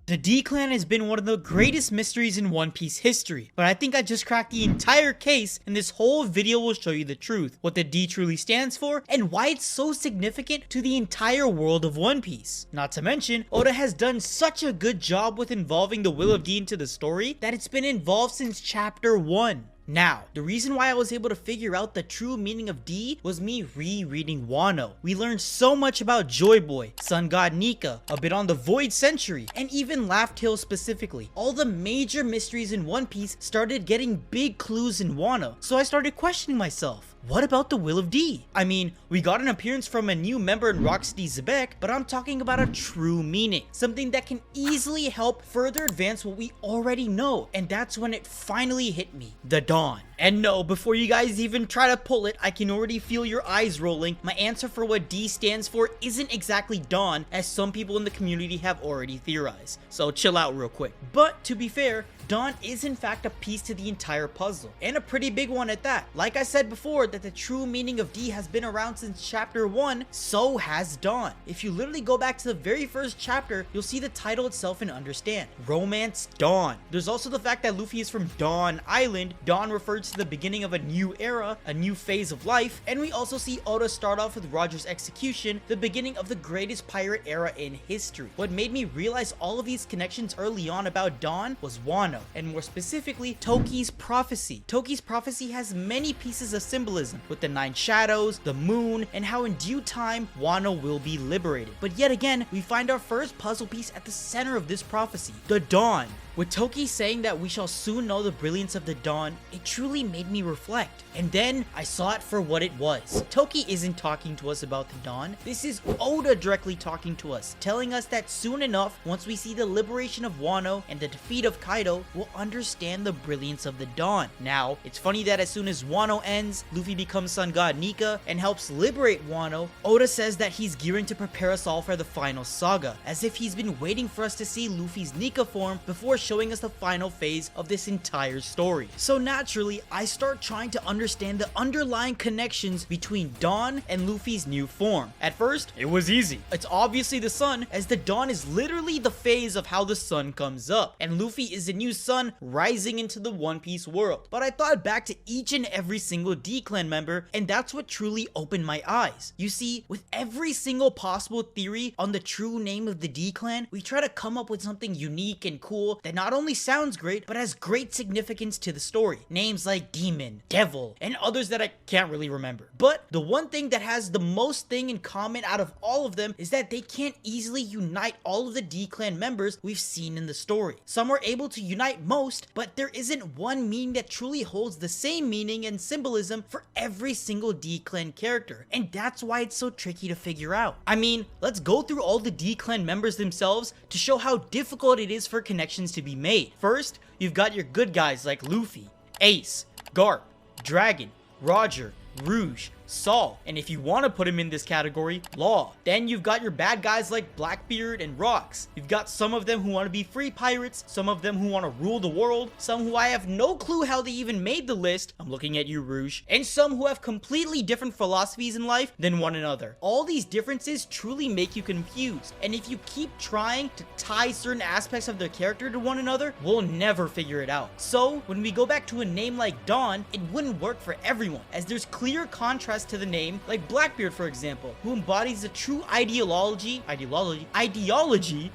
The D-Clan has been one of the greatest mysteries in One Piece history, but I think I just cracked the entire case, and this whole video will show you the truth, what the D truly stands for, and why it's so significant to the entire world of One Piece. Not to mention, Oda has done such a good job with involving the Will of D into the story that it's been involved since chapter 1. Now, the reason why I was able to figure out the true meaning of D was me rereading Wano. We learned so much about Joy Boy, Sun God Nika, a bit on the Void Century, and even Laugh Tale specifically. All the major mysteries in One Piece started getting big clues in Wano, so I started questioning myself. What about the Will of D? I mean, we got an appearance from a new member in Rocksteady Xebec, but I'm talking about a true meaning. Something that can easily help further advance what we already know, and that's when it finally hit me. The Dawn. And no, before you guys even try to pull it, I can already feel your eyes rolling. My answer for what D stands for isn't exactly Dawn, as some people in the community have already theorized. So chill out real quick. But to be fair, Dawn is in fact a piece to the entire puzzle, and a pretty big one at that. Like I said before, that the true meaning of D has been around since chapter 1, so has Dawn. If you literally go back to the very first chapter, you'll see the title itself and understand. Romance Dawn. There's also the fact that Luffy is from Dawn Island. Dawn refers to the beginning of a new era, a new phase of life, and we also see Oda start off with Roger's execution, the beginning of the greatest pirate era in history. What made me realize all of these connections early on about Dawn was Wano, and more specifically, Toki's prophecy. Toki's prophecy has many pieces of symbolism, with the 9 shadows, the moon, and how in due time, Wano will be liberated. But yet again, we find our first puzzle piece at the center of this prophecy, the Dawn. With Toki saying that we shall soon know the brilliance of the dawn, it truly made me reflect. And then I saw it for what it was. Toki isn't talking to us about the dawn. This is Oda directly talking to us, telling us that soon enough, once we see the liberation of Wano and the defeat of Kaido, we'll understand the brilliance of the dawn. Now, it's funny that as soon as Wano ends, Luffy becomes Sun God Nika and helps liberate Wano. Oda says that he's gearing to prepare us all for the final saga, as if he's been waiting for us to see Luffy's Nika form before showing us the final phase of this entire story. So naturally, I start trying to understand the underlying connections between Dawn and Luffy's new form. At first, it was easy. It's obviously the sun, as the dawn is literally the phase of how the sun comes up, and Luffy is the new sun rising into the One Piece world. But I thought back to each and every single D-Clan member, and that's what truly opened my eyes. You see, with every single possible theory on the true name of the D-Clan, we try to come up with something unique and cool that not only sounds great, but has great significance to the story. Names like Demon, Devil, and others that I can't really remember. But the one thing that has the most thing in common out of all of them is that they can't easily unite all of the D-Clan members we've seen in the story. Some are able to unite most, but there isn't one meaning that truly holds the same meaning and symbolism for every single D-Clan character, and that's why it's so tricky to figure out. I mean, let's go through all the D-Clan members themselves to show how difficult it is for connections to be made. First, you've got your good guys like Luffy, Ace, Garp, Dragon, Roger, Rouge, Saul, and if you want to put him in this category, Law. Then you've got your bad guys like Blackbeard and Rocks. You've got some of them who want to be free pirates, some of them who want to rule the world, some who I have no clue how they even made the list, I'm looking at you, Rouge, and some who have completely different philosophies in life than one another. All these differences truly make you confused, and if you keep trying to tie certain aspects of their character to one another, we'll never figure it out. So when we go back to a name like Dawn, it wouldn't work for everyone, as there's clear contrast to the name, like Blackbeard for example, who embodies the true ideology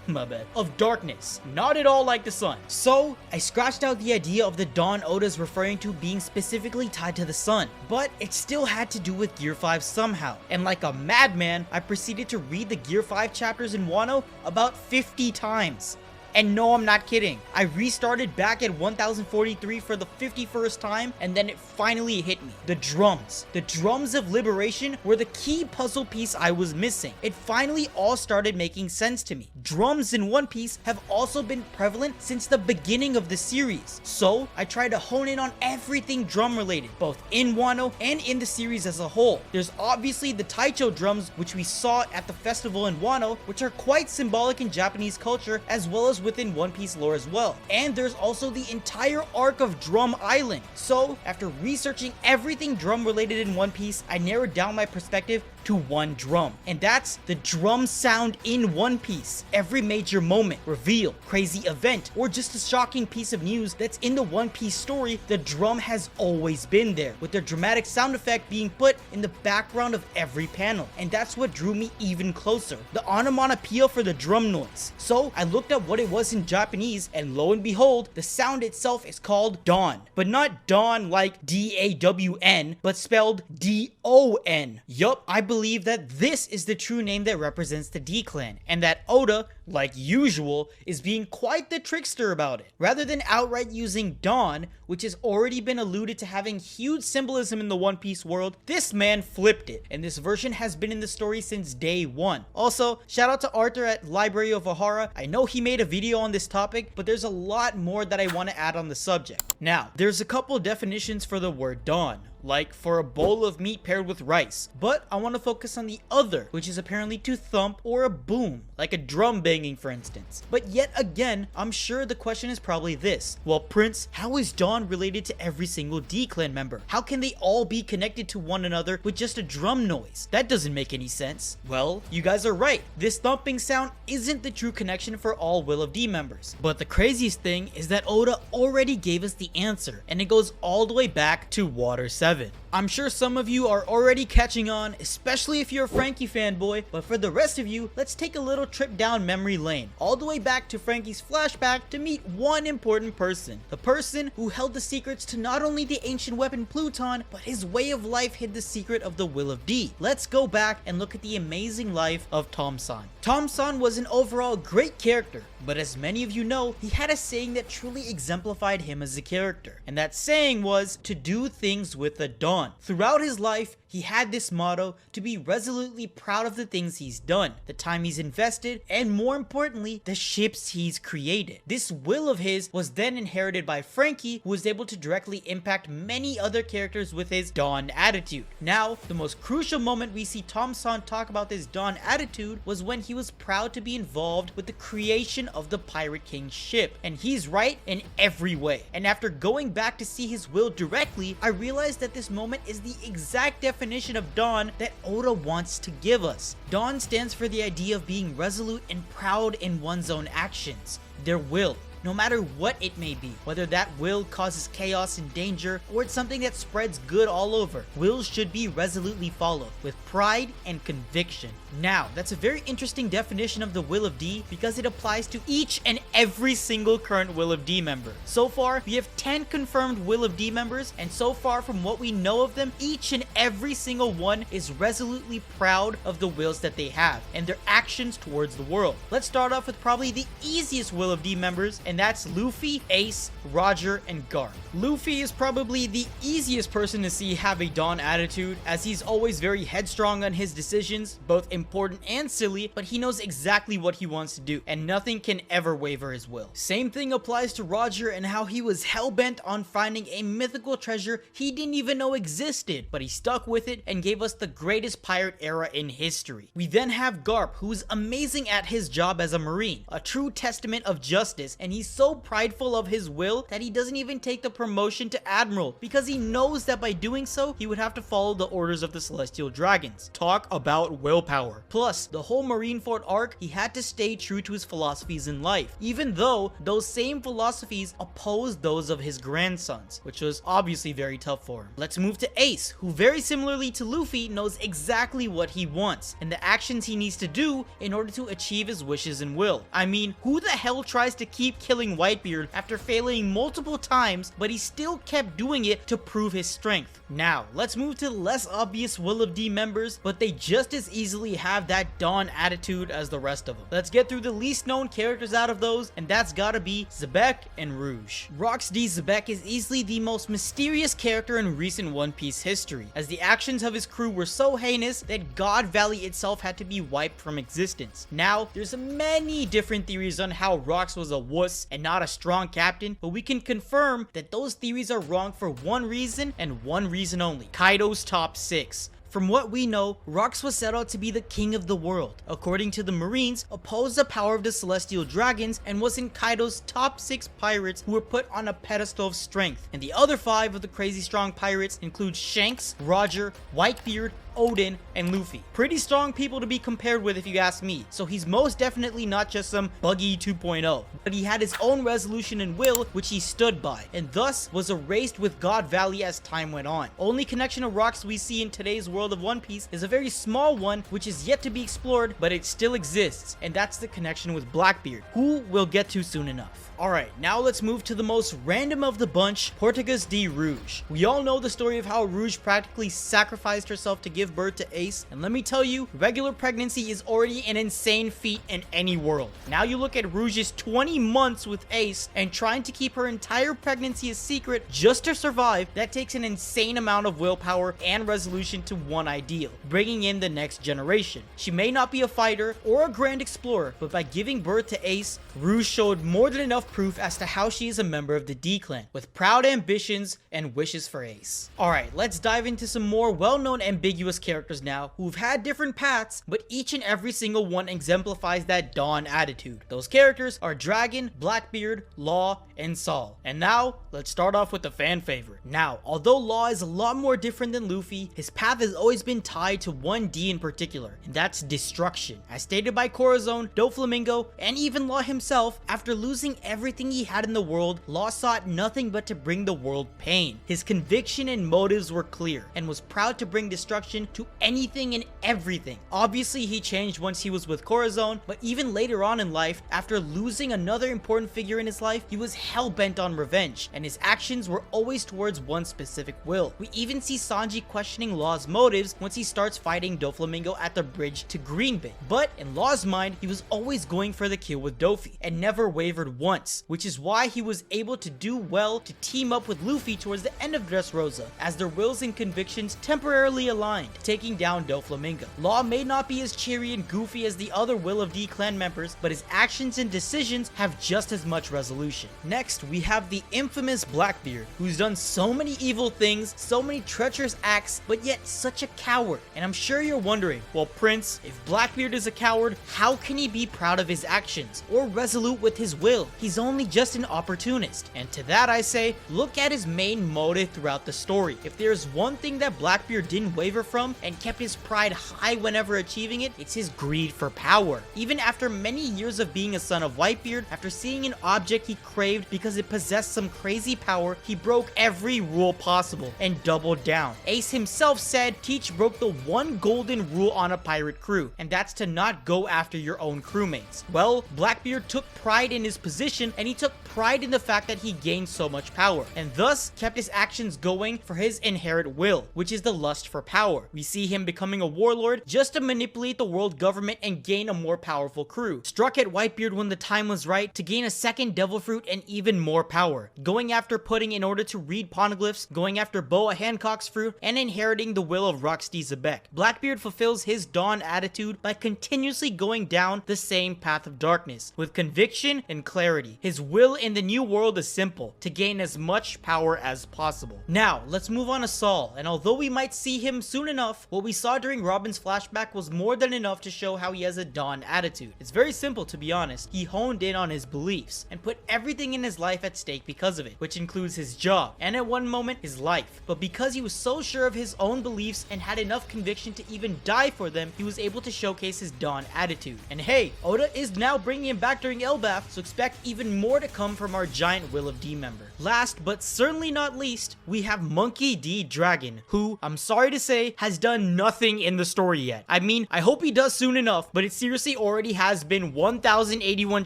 my bad, of darkness, not at all like the sun. So I scratched out the idea of the dawn Oda's referring to being specifically tied to the sun, but it still had to do with Gear 5 somehow, and like a madman, I proceeded to read the Gear 5 chapters in Wano about 50 times. And no, I'm not kidding. I restarted back at 1043 for the 51st time, and then it finally hit me. The drums. The drums of liberation were the key puzzle piece I was missing. It finally all started making sense to me. Drums in One Piece have also been prevalent since the beginning of the series. So I tried to hone in on everything drum related, both in Wano and in the series as a whole. There's obviously the Taicho drums, which we saw at the festival in Wano, which are quite symbolic in Japanese culture, as well as within One Piece lore as well. And there's also the entire arc of Drum Island. So after researching everything drum related in One Piece, I narrowed down my perspective to one drum, and that's the drum sound in One Piece. Every major moment, reveal, crazy event, or just a shocking piece of news that's in the One Piece story, the drum has always been there, with their dramatic sound effect being put in the background of every panel. And that's what drew me even closer, the onomatopoeia for the drum noise. So I looked up what it was in Japanese, and lo and behold, the sound itself is called dawn, but not dawn like D-A-W-N, but spelled D-O-N. Yup, I believe that this is the true name that represents the D clan, and that Oda, like usual, is being quite the trickster about it. Rather than outright using dawn, which has already been alluded to having huge symbolism in the One Piece world, this man flipped it, and this version has been in the story since day one. Also, shout out to Arthur at Library of Ohara. I know he made a video on this topic, but there's a lot more that I want to add on the subject. Now, there's a couple definitions for the word dawn, like for a bowl of meat paired with rice, but I want to focus on the other, which is apparently to thump or a boom, like a drum banging for instance. But yet again, I'm sure the question is probably this: well, Prince, how is dawn related to every single D-Clan member? How can they all be connected to one another with just a drum noise? That doesn't make any sense. Well, you guys are right. This thumping sound isn't the true connection for all Will of D members. But the craziest thing is that Oda already gave us the answer, and it goes all the way back to Water 7. I'm sure some of you are already catching on, especially if you're a Frankie fanboy, but for the rest of you, let's take a little trip down memory lane, all the way back to Frankie's flashback to meet one important person. The person who held the secrets to not only the ancient weapon Pluton, but his way of life hid the secret of the Will of D. Let's go back and look at the amazing life of 𝚘𝚙𝚢𝚛. 𝚘𝚙𝚢 was an overall great character, but as many of you know, he had a saying that truly exemplified him as a character, and that saying was to do things with the dawn. Throughout his life, he had this motto to be resolutely proud of the things he's done, the time he's invested, and more importantly, the ships he's created. This will of his was then inherited by Frankie, who was able to directly impact many other characters with his dawn attitude. Now, the most crucial moment we see 𝚘𝚙𝚢𝚛 talk about this dawn attitude was when he was proud to be involved with the creation of the Pirate King's ship, and he's right in every way. And after going back to see his will directly, I realized that this moment is the exact definition of dawn that Oda wants to give us. Dawn stands for the idea of being resolute and proud in one's own actions, their will, no matter what it may be, whether that will causes chaos and danger or it's something that spreads good all over. Wills should be resolutely followed with pride and conviction. Now, that's a very interesting definition of the Will of D because it applies to each and every single current Will of D member. So far, we have 10 confirmed Will of D members, and so far from what we know of them, each and every single one is resolutely proud of the wills that they have and their actions towards the world. Let's start off with probably the easiest Will of D members, and that's Luffy, Ace, Roger, and Garp. Luffy is probably the easiest person to see have a dawn attitude, as he's always very headstrong on his decisions, both important and silly, but he knows exactly what he wants to do, and nothing can ever waver his will. Same thing applies to Roger and how he was hell-bent on finding a mythical treasure he didn't even know existed, but he stuck with it and gave us the greatest pirate era in history. We then have Garp, who's amazing at his job as a marine, a true testament of justice, and he's so prideful of his will that he doesn't even take the promotion to admiral because he knows that by doing so he would have to follow the orders of the celestial dragons. Talk about willpower. Plus, the whole Marineford arc, he had to stay true to his philosophies in life, even though those same philosophies opposed those of his grandsons, which was obviously very tough for him. Let's move to Ace, who very similarly to Luffy knows exactly what he wants and the actions he needs to do in order to achieve his wishes and will. I mean, who the hell tries to keep killing Whitebeard after failing multiple times, but he still kept doing it to prove his strength? Now, let's move to the less obvious Will of D members, but they just as easily have that dawn attitude as the rest of them. Let's get through the least known characters out of those, and that's gotta be Xebec and Rouge. Rock's-D Xebec is easily the most mysterious character in recent One Piece history, as the actions of his crew were so heinous that God Valley itself had to be wiped from existence. Now, there's many different theories on how Rocks was a wuss and not a strong captain, but we can confirm that those theories are wrong for one reason and one reason only: Kaido's top 6. From what we know, Rox was set out to be the king of the world. According to the Marines, opposed the power of the celestial dragons and was in Kaido's top 6 pirates who were put on a pedestal of strength. And the other 5 of the crazy strong pirates include Shanks, Roger, Whitebeard, Odin, and Luffy. Pretty strong people to be compared with if you ask me, so he's most definitely not just some Buggy 2.0, but he had his own resolution and will which he stood by, and thus was erased with God Valley as time went on. Only connection of Rox we see in today's world of One Piece is a very small one which is yet to be explored, but it still exists, and that's the connection with Blackbeard, who we'll get to soon enough. Alright, now let's move to the most random of the bunch, Portugues de Rouge. We all know the story of how Rouge practically sacrificed herself to give birth to Ace, and let me tell you, regular pregnancy is already an insane feat in any world. Now you look at Rouge's 20 months with Ace, and trying to keep her entire pregnancy a secret just to survive, that takes an insane amount of willpower and resolution to one ideal, bringing in the next generation. She may not be a fighter or a grand explorer, but by giving birth to Ace, Rouge showed more than enough proof as to how she is a member of the D-Clan, with proud ambitions and wishes for Ace. Alright, let's dive into some more well-known ambiguous characters now who've had different paths, but each and every single one exemplifies that Dawn attitude. Those characters are Dragon, Blackbeard, Law, and Saul. And now, let's start off with the fan favorite. Now, although Law is a lot more different than Luffy, his path has always been tied to one D in particular, and that's destruction. As stated by Corazon, Doflamingo, and even Law himself, after losing everything he had in the world, Law sought nothing but to bring the world pain. His conviction and motives were clear, and was proud to bring destruction to anything and everything. Obviously, he changed once he was with Corazon, but even later on in life, after losing another important figure in his life, he was hell-bent on revenge, and his actions were always towards one specific will. We even see Sanji questioning Law's motives once he starts fighting Doflamingo at the bridge to Green Bay. But in Law's mind, he was always going for the kill with Dofi, and never wavered once, which is why he was able to do well to team up with Luffy towards the end of Dressrosa, as their wills and convictions temporarily aligned, taking down Doflamingo. Law may not be as cheery and goofy as the other Will of D clan members, but his actions and decisions have just as much resolution. Next, we have the infamous Blackbeard, who's done so many evil things, so many treacherous acts, but yet such a coward. And I'm sure you're wondering, well Prince, if Blackbeard is a coward, how can he be proud of his actions, or resolute with his will? He's only just an opportunist. And to that I say, look at his main motive throughout the story. If there's one thing that Blackbeard didn't waver from, and kept his pride high whenever achieving it, it's his greed for power. Even after many years of being a son of Whitebeard, after seeing an object he craved because it possessed some crazy power, he broke every rule possible and doubled down. Ace himself said Teach broke the one golden rule on a pirate crew, and that's to not go after your own crewmates. Well, Blackbeard took pride in his position, and he took pride in the fact that he gained so much power, and thus kept his actions going for his inherent will, which is the lust for power. We see him becoming a warlord just to manipulate the world government and gain a more powerful crew. Struck at Whitebeard when the time was right to gain a second devil fruit and even more power. Going after Pudding in order to read poneglyphs, going after Boa Hancock's fruit, and inheriting the will of Roxy Zebek. Blackbeard fulfills his Dawn attitude by continuously going down the same path of darkness, with conviction and clarity. His will in the new world is simple, to gain as much power as possible. Now, let's move on to Saul, and although we might see him soon enough, what we saw during Robin's flashback was more than enough to show how he has a Dawn attitude. It's very simple, to be honest. He honed in on his beliefs, and put everything in his life at stake because of it, which includes his job, and at one moment, his life. But because he was so sure of his own beliefs and had enough conviction to even die for them, he was able to showcase his Dawn attitude. And hey, Oda is now bringing him back during Elbaf, so expect even more to come from our giant Will of D member. Last, but certainly not least, we have Monkey D. Dragon, who, I'm sorry to say, has done nothing in the story yet. I mean, I hope he does soon enough, but it seriously already has been 1081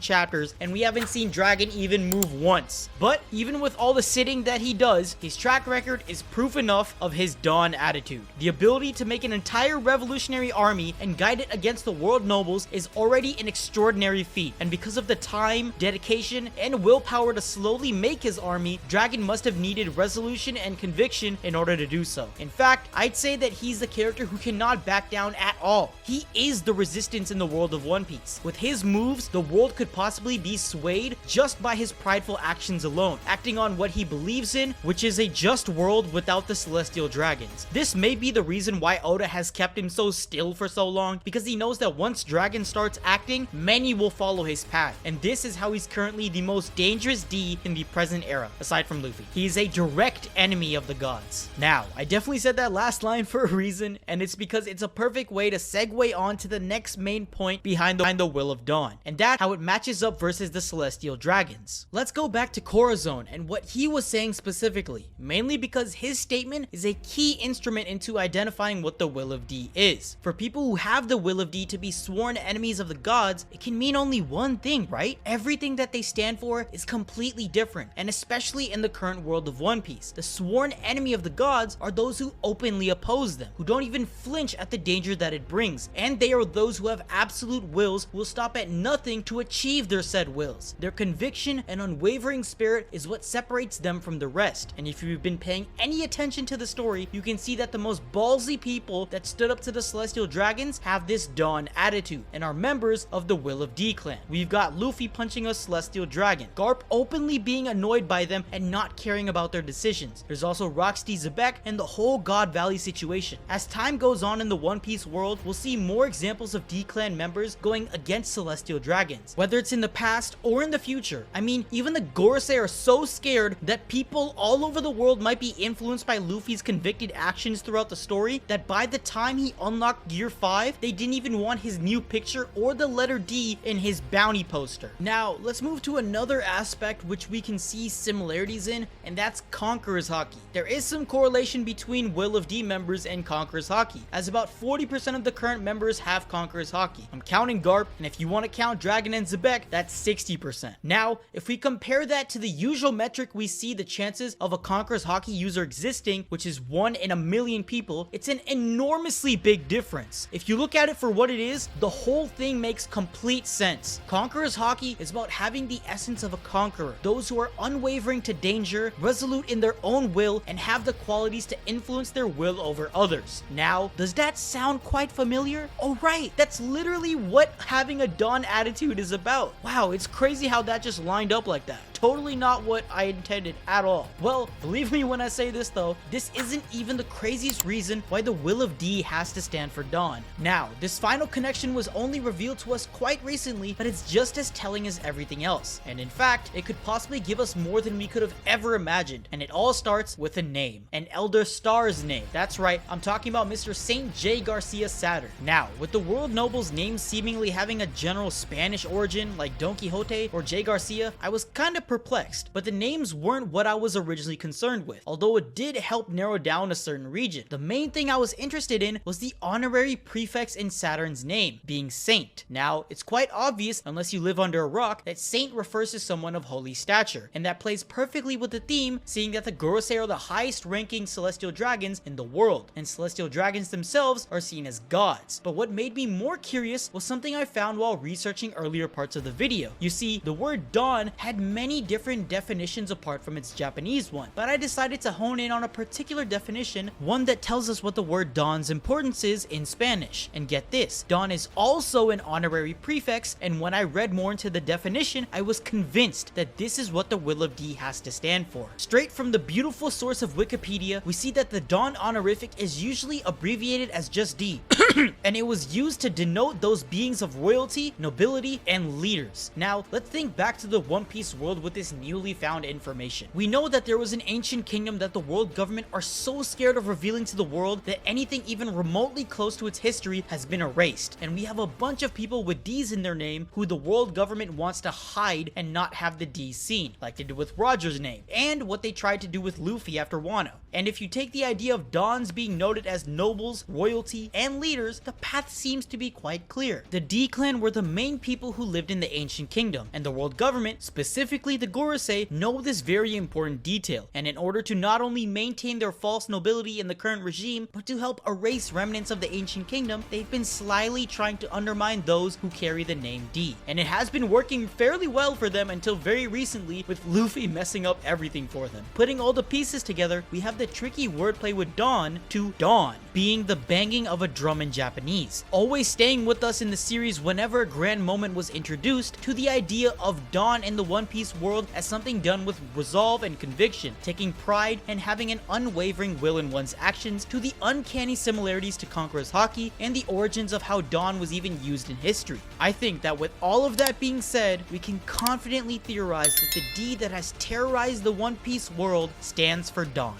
chapters, and we haven't seen Dragon even move once. But even with all the sitting that he does, his track record is proof enough of his Dawn attitude. The ability to make an entire revolutionary army and guide it against the world nobles is already an extraordinary feat, and because of the time, dedication, dedication, and willpower to slowly make his army, Dragon must have needed resolution and conviction in order to do so. In fact, I'd say that he's the character who cannot back down at all. He is the resistance in the world of One Piece. With his moves, the world could possibly be swayed just by his prideful actions alone, acting on what he believes in, which is a just world without the celestial dragons. This may be the reason why Oda has kept him so still for so long, because he knows that once Dragon starts acting, many will follow his path, and this is how he's currently the most dangerous D in the present era, aside from Luffy. He is a direct enemy of the gods. Now, I definitely said that last line for a reason, and it's because it's a perfect way to segue on to the next main point behind the Will of Dawn, and that's how it matches up versus the celestial dragons. Let's go back to Corazon and what he was saying specifically, mainly because his statement is a key instrument into identifying what the Will of D is. For people who have the Will of D to be sworn enemies of the gods, it can mean only one thing, right? Everything that they stand for is completely different, and especially in the current world of One Piece, the sworn enemy of the gods are those who openly oppose them, who don't even flinch at the danger that it brings, and they are those who have absolute wills who will stop at nothing to achieve their said wills. Their conviction and unwavering spirit is what separates them from the rest, and if you've been paying any attention to the story, you can see that the most ballsy people that stood up to the celestial dragons have this Dawn attitude, and are members of the Will of D clan. We've got Luffy punching a celestial dragon, Garp openly being annoyed by them and not caring about their decisions. There's also 𝙲𝚘𝚎𝚑𝚝 and the whole God Valley situation. As time goes on in the One Piece world, we'll see more examples of D clan members going against celestial dragons, whether it's in the past or in the future. I mean, even the Gorosei are so scared that people all over the world might be influenced by Luffy's convicted actions throughout the story, that by the time he unlocked Gear 5, they didn't even want his new picture or the letter D in his bounty poster. Now, let's move to another aspect which we can see similarities in, and that's Conqueror's Haki. There is some correlation between Will of D members and Conqueror's Haki, as about 40% of the current members have Conqueror's Haki. I'm counting Garp, and if you want to count Dragon and 𝙬𝚑, that's 60%. Now, if we compare that to the usual metric we see the chances of a Conqueror's Haki user existing, which is 1 in a million people, it's an enormously big difference. If you look at it for what it is, the whole thing makes complete sense. Conqueror's Haki is about having the essence of a conqueror, those who are unwavering to danger, resolute in their own will, and have the qualities to influence their will over others. Now, does that sound quite familiar? Oh right, that's literally what having a Dawn attitude is about. Wow, it's crazy how that just lined up like that. Totally not what I intended at all. Well, believe me when I say this though, this isn't even the craziest reason why the Will of D has to stand for Dawn. Now, this final connection was only revealed to us quite recently, but it's just as telling as everything else. And in fact, it could possibly give us more than we could have ever imagined. And it all starts with a name. An Elder Star's name. That's right, I'm talking about Mr. St. J. Garcia Saturn. Now, with the world noble's name seemingly having a general Spanish origin like Don Quixote or J. Garcia, I was kinda perplexed, but the names weren't what I was originally concerned with, although it did help narrow down a certain region. The main thing I was interested in was the honorary prefix in Saturn's name, being Saint. Now, it's quite obvious, unless you live under a rock, that Saint refers to someone of holy stature, and that plays perfectly with the theme, seeing that the Gorosei are the highest ranking celestial dragons in the world, and celestial dragons themselves are seen as gods. But what made me more curious was something I found while researching earlier parts of the video. You see, the word Dawn had many different definitions apart from its Japanese one, but I decided to hone in on a particular definition, one that tells us what the word Dawn's importance is in Spanish. And get this, Dawn is also an honorary prefix, and when I read more into the definition, I was convinced that this is what the Will of D has to stand for. Straight from the beautiful source of Wikipedia, we see that the Dawn honorific is usually abbreviated as just D, and it was used to denote those beings of royalty, nobility, and leaders. Now, let's think back to the One Piece world with this newly found information. We know that there was an ancient kingdom that the world government are so scared of revealing to the world that anything even remotely close to its history has been erased, and we have a bunch of people with D's in their name who the world government wants to hide and not have the D seen, like they did with Roger's name, and what they tried to do with Luffy after Wano. And if you take the idea of Dons being noted as nobles, royalty, and leaders, the path seems to be quite clear. The D clan were the main people who lived in the ancient kingdom, and the world government, specifically the Gorosei, know this very important detail, and in order to not only maintain their false nobility in the current regime, but to help erase remnants of the ancient kingdom, they've been slyly trying to undermine those who carry the name D. And it has been working fairly well well for them until very recently, with Luffy messing up everything for them. Putting all the pieces together, we have the tricky wordplay with dawn to dawn, being the banging of a drum in Japanese, always staying with us in the series whenever a grand moment was introduced, to the idea of dawn in the One Piece world as something done with resolve and conviction, taking pride and having an unwavering will in one's actions, to the uncanny similarities to Conqueror's Haki and the origins of how dawn was even used in history. I think that with all of that being said, we can confidently theorize that the deed that has terrorized the One Piece world stands for dawn.